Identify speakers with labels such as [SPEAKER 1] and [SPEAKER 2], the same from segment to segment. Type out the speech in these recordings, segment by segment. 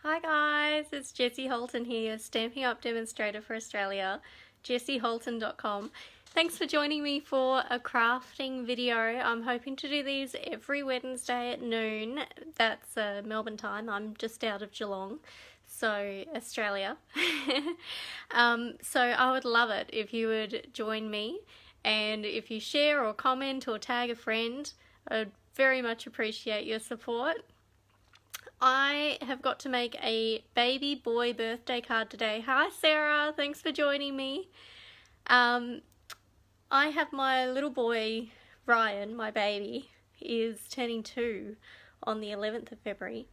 [SPEAKER 1] Hi guys, it's Jessie Holton here, Stampin' Up demonstrator for Australia, jessieholton.com. Thanks for joining me for a crafting video. I'm hoping to do these every Wednesday at noon. That's Melbourne time. I'm just out of Geelong, so Australia. So I would love it if you would join me, and if you share or comment or tag a friend, I'd very much appreciate your support. I have got to make a baby boy birthday card today. Hi Sarah, thanks for joining me. I have my little boy, Ryan, my baby, is turning 2 on the 11th of February.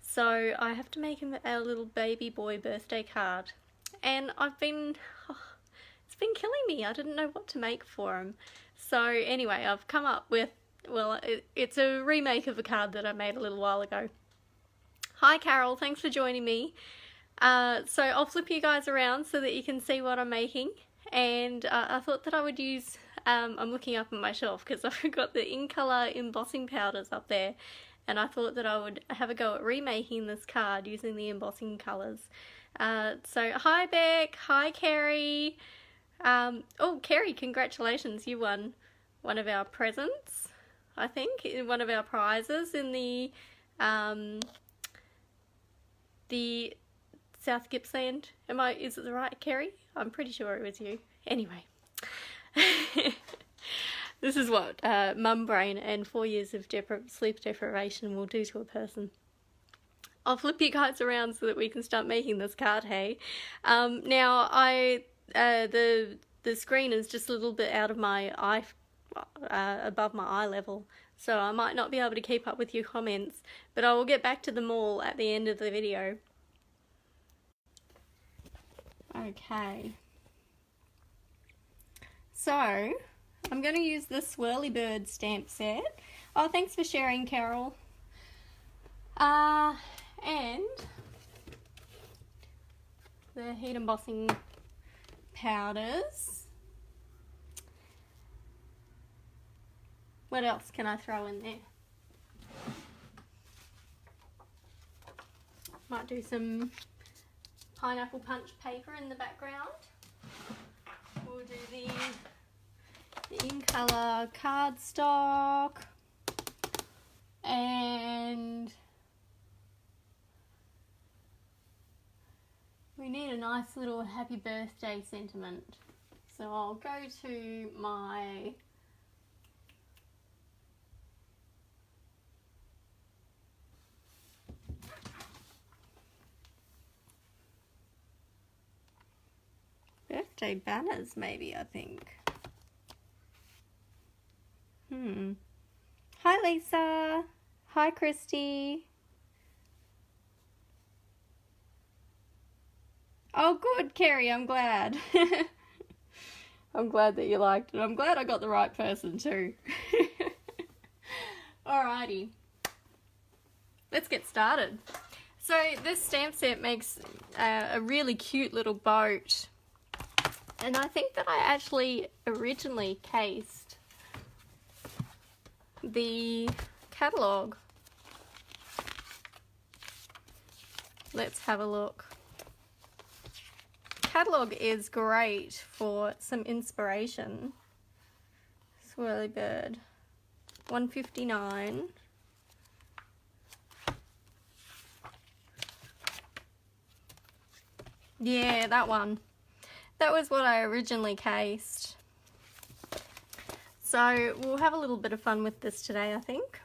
[SPEAKER 1] So I have to make him a little baby boy birthday card. And it's been killing me. I didn't know what to make for him. So anyway, I've come up with, well, it's a remake of a card that I made a little while ago. Hi Carol, thanks for joining me. So I'll flip you guys around so that you can see what I'm making, and I thought that I would use, I'm looking up on my shelf because I've got the in-colour embossing powders up there, and I thought that I would have a go at remaking this card using the embossing colours. So hi Beck, hi Kerry. Oh Kerry, congratulations, you won one of our presents, I think, one of our prizes in the South Gippsland. Is it the right Kerry? I'm pretty sure it was you. Anyway. This is what mum brain and 4 years of sleep deprivation will do to a person. I'll flip you guys around so that we can start making this card, hey? Now, the screen is just a little bit out of my eye, above my eye level, so I might not be able to keep up with your comments, but I will get back to them all at the end of the video. Okay, so I'm going to use the Swirly Bird stamp set. Oh, thanks for sharing, Carol. And the heat embossing powders. What else can I throw in there? Might do some pineapple punch paper in the background. We'll do the in-colour cardstock, and we need a nice little happy birthday sentiment. So I'll go to my birthday banners, maybe, I think. Hi Lisa. Hi Christy. Oh good, Kerry, I'm glad. I'm glad that you liked it. I'm glad I got the right person too. Alrighty. Let's get started. So this stamp set makes a really cute little boat. And I think that I actually originally cased the catalogue. Let's have a look. Catalogue is great for some inspiration. Swirly Bird, $1.59. Yeah, that one. That was what I originally cased. So we'll have a little bit of fun with this today, I think.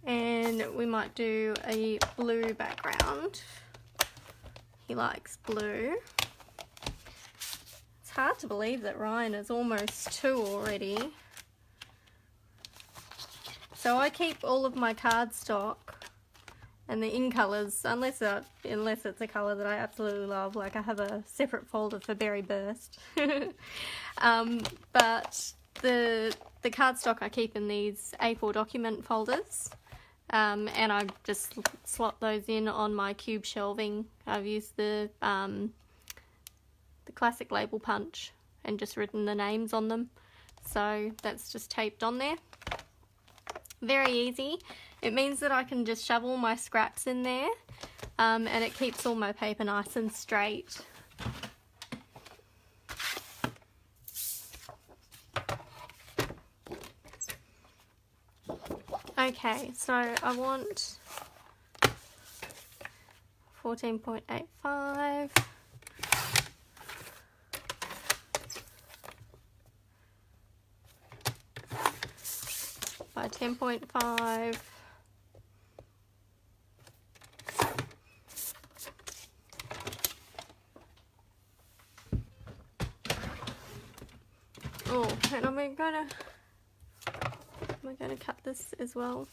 [SPEAKER 1] And we might do a blue background. He likes blue. It's hard to believe that Ryan is almost 2 already. So I keep all of my cardstock and the in colours, unless it's a colour that I absolutely love. Like I have a separate folder for Berry Burst. But the cardstock I keep in these A4 document folders, and I just slot those in on my cube shelving. I've used the classic label punch and just written the names on them, so that's just taped on there. Very easy. It means that I can just shove all my scraps in there, and it keeps all my paper nice and straight. Okay, so I want 14.85 by 10.5. Oh, and am I gonna cut this as well?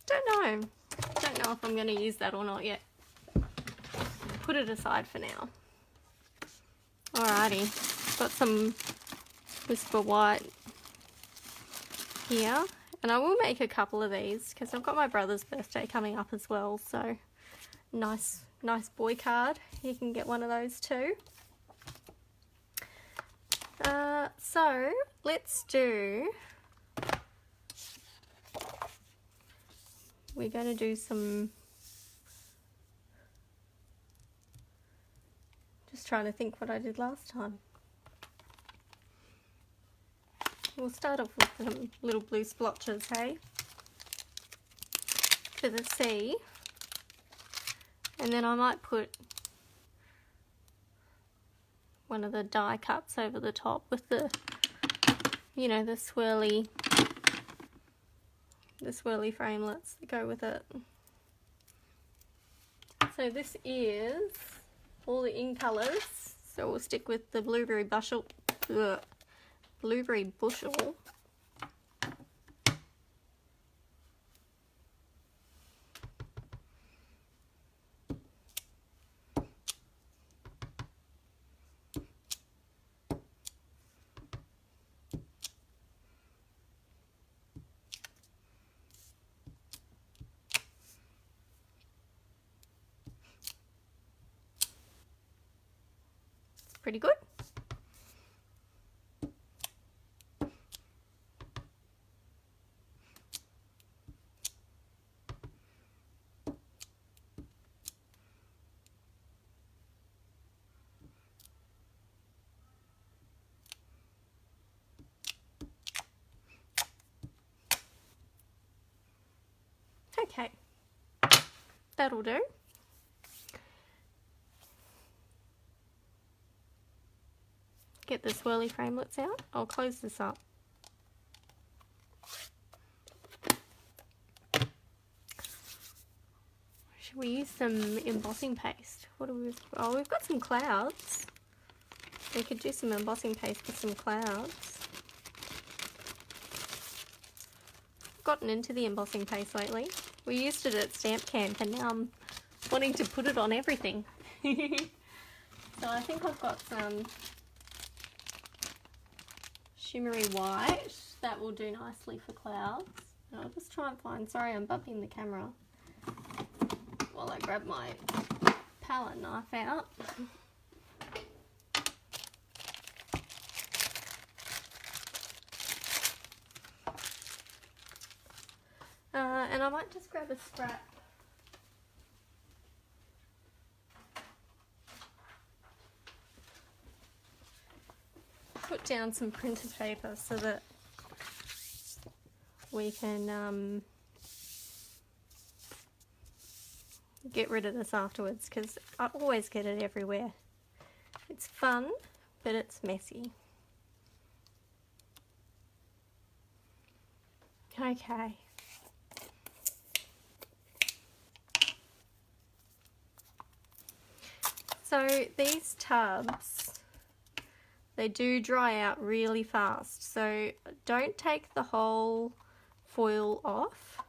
[SPEAKER 1] Don't know if I'm going to use that or not yet. Put it aside for now. Alrighty, got some Whisper White here, and I will make a couple of these because I've got my brother's birthday coming up as well, so nice boy card. You can get one of those too. So let's do, we're going to do some, just trying to think what I did last time. We'll start off with some little blue splotches, hey, for the sea, and then I might put one of the die cuts over the top with the, you know, the swirly framelets that go with it. So this is all the in colours, so we'll stick with the blueberry bushel. It's pretty good. Okay, that'll do. Get the swirly framelets out. I'll close this up. Should we use some embossing paste? What do we? Oh, we've got some clouds. We could do some embossing paste with some clouds. Gotten into the embossing paste lately. We used it at stamp camp and now I'm wanting to put it on everything. So I think I've got some shimmery white that will do nicely for clouds. And I'll just try and find, sorry I'm bumping the camera while I grab my palette knife out. And I might just grab a scrap. Put down some printed paper so that we can get rid of this afterwards, because I always get it everywhere. It's fun, but it's messy. Okay. So these tubs, they do dry out really fast, so don't take the whole foil off.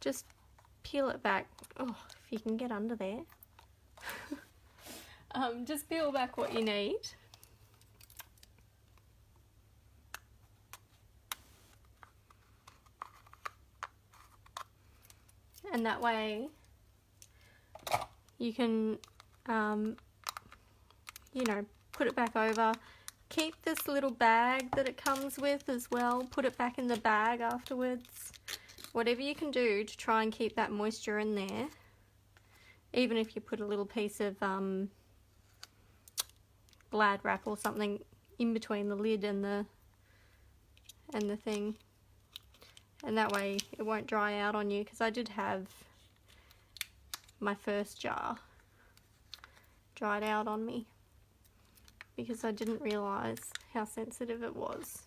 [SPEAKER 1] Just peel it back. Oh, if you can get under there. Just peel back what you need. and that way you can, you know, put it back over. Keep this little bag that it comes with as well. Put it back in the bag afterwards. Whatever you can do to try and keep that moisture in there. Even if you put a little piece of Glad wrap or something in between the lid and the thing. And that way it won't dry out on you, because I did have my first jar dried out on me because I didn't realise how sensitive it was.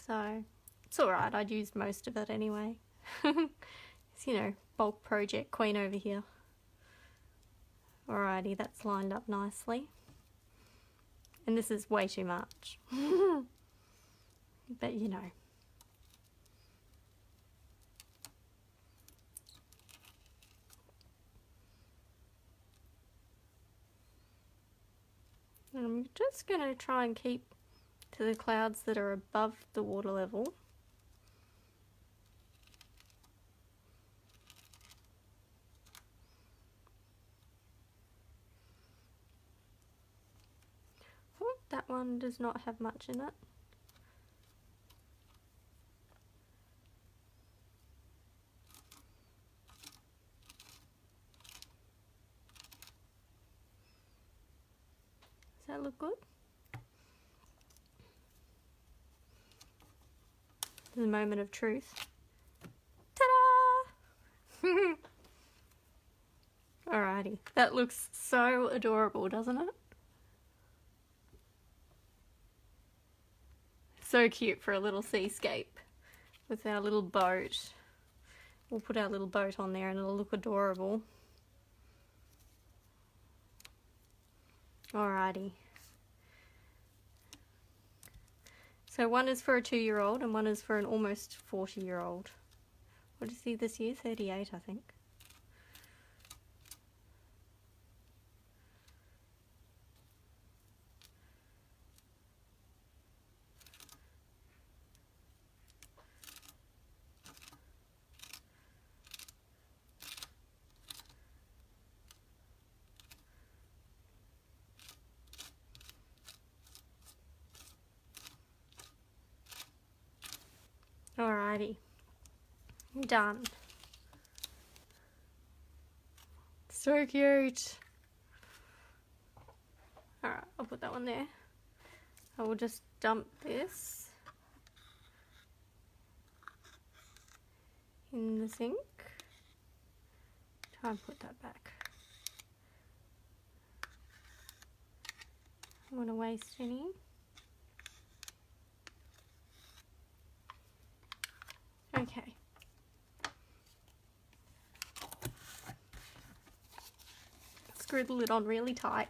[SPEAKER 1] So it's alright, I'd used most of it anyway. It's, you know, bulk project queen over here. Alrighty, that's lined up nicely. And this is way too much. But you know. And I'm just going to try and keep to the clouds that are above the water level. Oh, that one does not have much in it. Does that look good? The moment of truth. Ta-da! Alrighty, that looks so adorable, doesn't it? So cute for a little seascape with our little boat. We'll put our little boat on there and it'll look adorable. Alrighty. So one is for a 2-year-old and one is for an almost 40-year-old. What is he this year? 38, I think. Alrighty, done. So cute. Alright, I'll put that one there. I will just dump this in the sink. Try and put that back. I don't want to waste any. Okay. Screw the lid on really tight.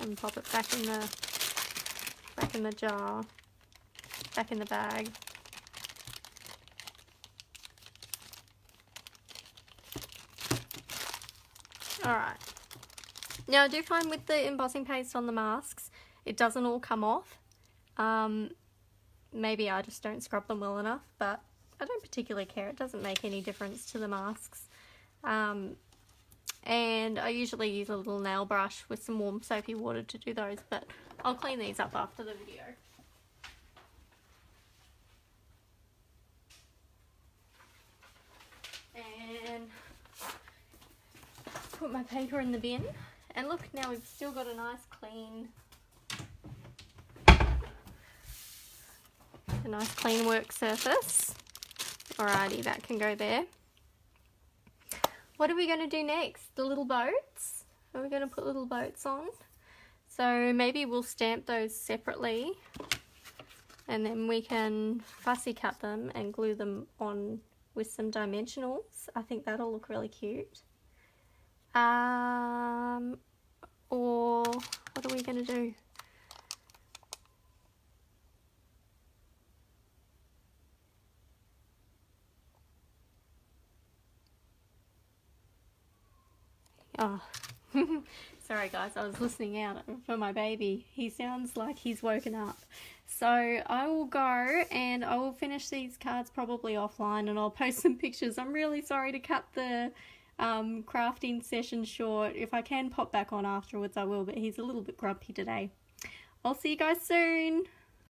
[SPEAKER 1] And pop it back in the jar. Back in the bag. Alright. Now I do find with the embossing paste on the masks, it doesn't all come off. Maybe I just don't scrub them well enough, but I don't particularly care. It doesn't make any difference to the masks. And I usually use a little nail brush with some warm soapy water to do those, but I'll clean these up after the video. And put my paper in the bin. And look, now we've still got a nice clean work surface. Alrighty, that can go there. What are we going to do next? The little boats? Are we going to put little boats on? So maybe we'll stamp those separately and then we can fussy cut them and glue them on with some dimensionals. I think that'll look really cute. Or what are we going to do? Oh, Sorry guys, I was listening out for my baby. He sounds like he's woken up. So I will go and I will finish these cards probably offline, and I'll post some pictures. I'm really sorry to cut the crafting session short. If I can pop back on afterwards I will, but he's a little bit grumpy today. I'll see you guys soon.